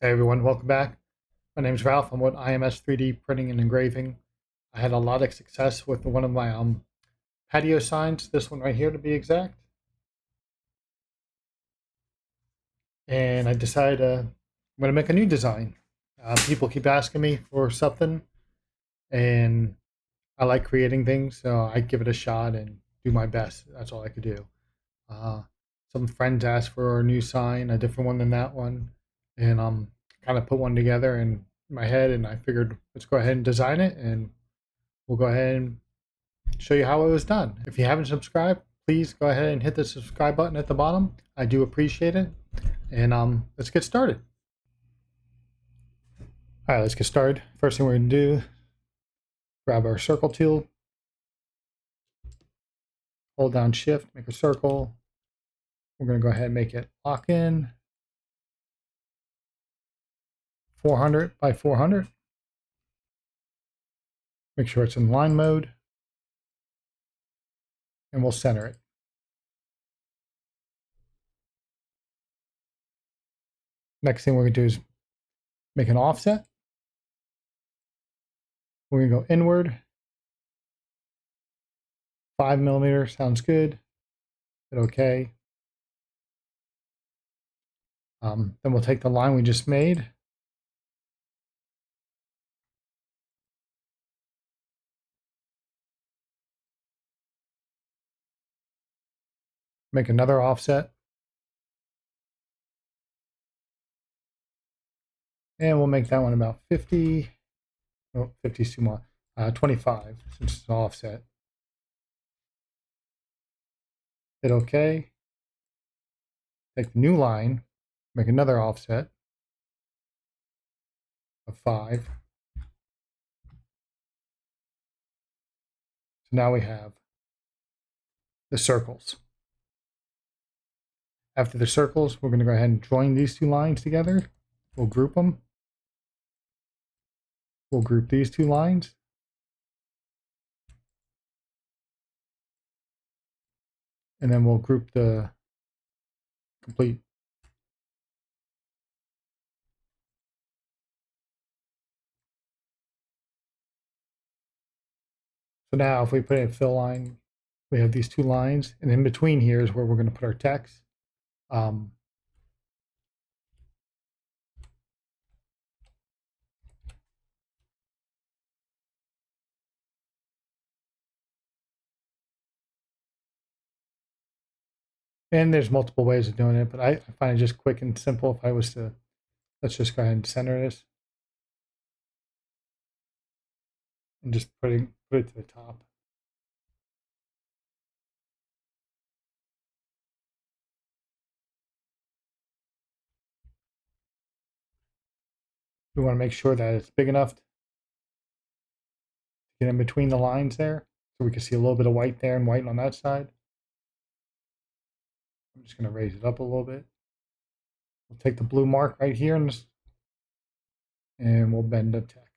Hey everyone, welcome back. My name is Ralph. I'm with IMS 3D Printing and Engraving. I had a lot of success with one of my patio signs, this one right here to be exact. And I decided I'm going to make a new design. People keep asking me for something, and I like creating things, so I give it a shot and do my best. That's all I could do. Uh, some friends asked for a new sign, a different one than that one, and kind of put one together in my head, and I figured let's go ahead and design it, and we'll go ahead and show you how it was done. If you haven't subscribed, please go ahead and hit the subscribe button at the bottom. I do appreciate it, and let's get started. All right, let's get started. First thing we're going to do, grab our circle tool, hold down shift, make a circle. We're going to go ahead and make it lock in 400 by 400. Make sure it's in line mode, and we'll center it. Next thing we're going to do is make an offset. We're going to go inward. 5 millimeters sounds good. Hit OK. Then we'll take the line we just made. Make another offset. And we'll make that one about 50. Oh, 50 is too much. 25 since it's an offset. Hit OK. Take the new line, make another offset of 5. So now we have the circles. After the circles, we're going to go ahead and join these two lines together. We'll group them. We'll group these two lines. And then we'll group the complete. So now if we put in a fill line, we have these two lines, and in between here is where we're going to put our text. And there's multiple ways of doing it, but I find it just quick and simple. If I was to, let's just go ahead and center this. And just put it to the top. We want to make sure that it's big enough to get in between the lines there. So we can see a little bit of white there and white on that side. I'm just going to raise it up a little bit. We'll take the blue mark right here and we'll bend the text.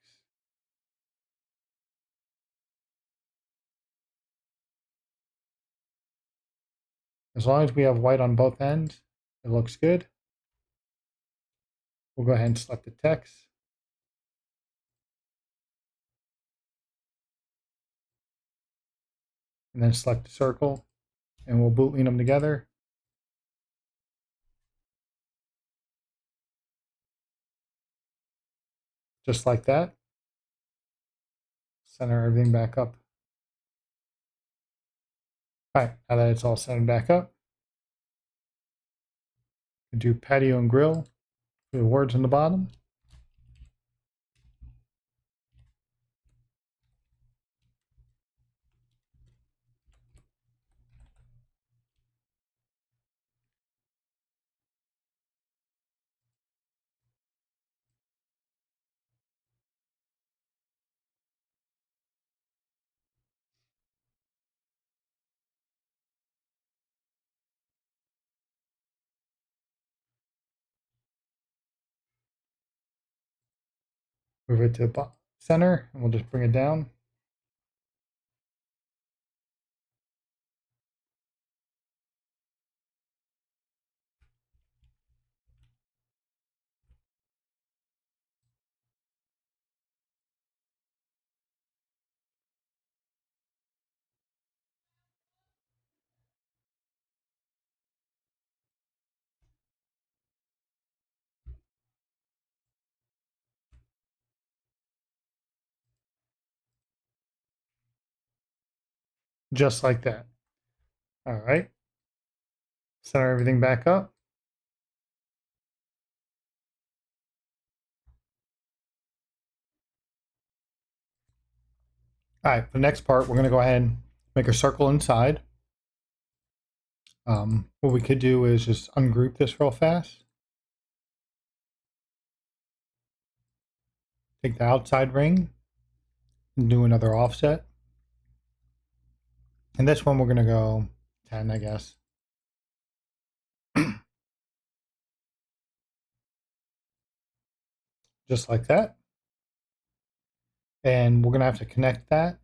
As long as we have white on both ends, it looks good. We'll go ahead and select the text. And then select the circle, and we'll boolean them together. Just like that. Center everything back up. All right, now that it's all centered back up, we do patio and grill for the words on the bottom. Move it to the center, and we'll just bring it down. just like that. All right, center everything back up. All right, the next part, we're going to go ahead and make a circle inside. What we could do is just ungroup this real fast. Take the outside ring and do another offset. And this one, we're going to go 10, I guess. Just like that. And we're going to have to connect that.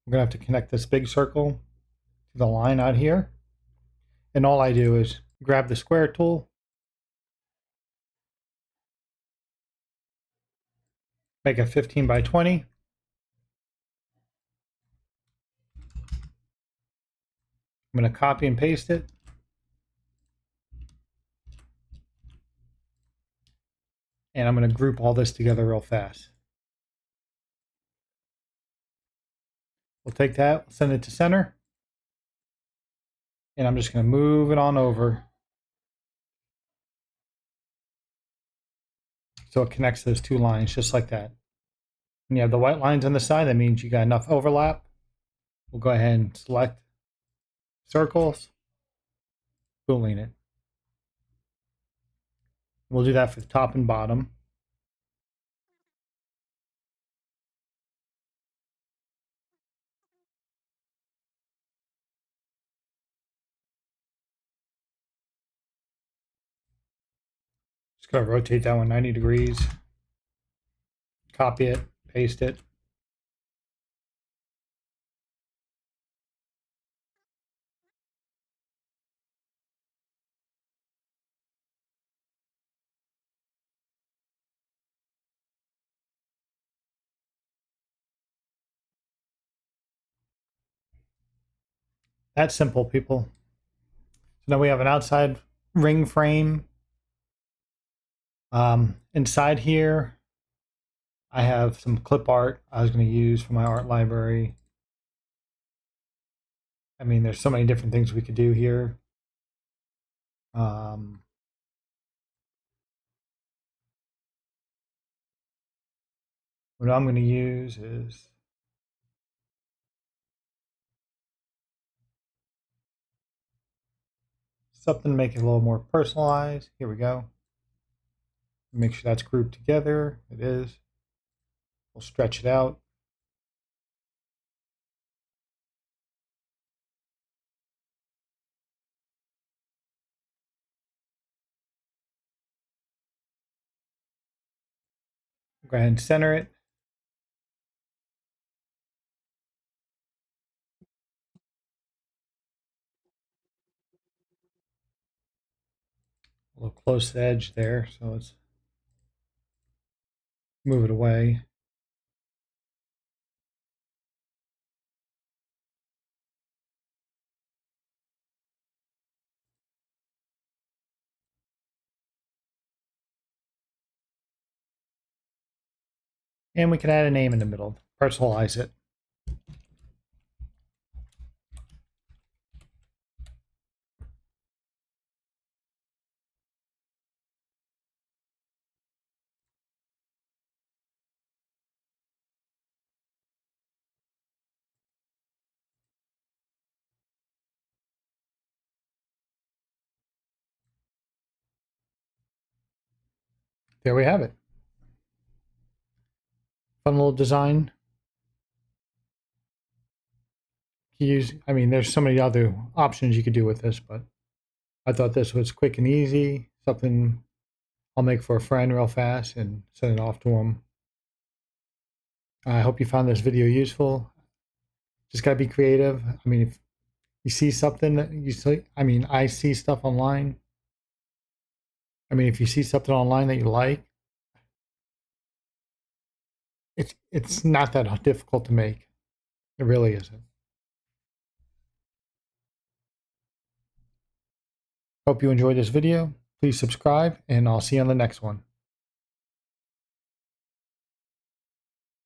We're going to have to connect this big circle to the line out here. And all I do is grab the square tool, make a 15 by 20. I'm going to copy and paste it. And I'm going to group all this together real fast. We'll take that, send it to center. And I'm just going to move it on over so it connects those two lines just like that. When you have the white lines on the side, that means you got enough overlap. We'll go ahead and select circles, boolean it. We'll do that for the top and bottom. Just going to rotate that one 90 degrees. Copy it, paste it. That's simple, people. So now we have an outside ring frame. Inside here, I have some clip art I was going to use for my art library. I mean, there's so many different things we could do here. What I'm going to use is something to make it a little more personalized. Here we go. Make sure that's grouped together. It is. We'll stretch it out. Go ahead and center it. A little close to the edge there, so let's move it away. And we can add a name in the middle, personalize it. There we have it. Fun little design. I mean, there's so many other options you could do with this, but I thought this was quick and easy, something I'll make for a friend real fast and send it off to them. I hope you found this video useful. Just gotta be creative. I mean, if you see something that you see, I mean, I see stuff online. I mean, if you see something online that you like, it's not that difficult to make. It really isn't. Hope you enjoyed this video. Please subscribe, and I'll see you on the next one.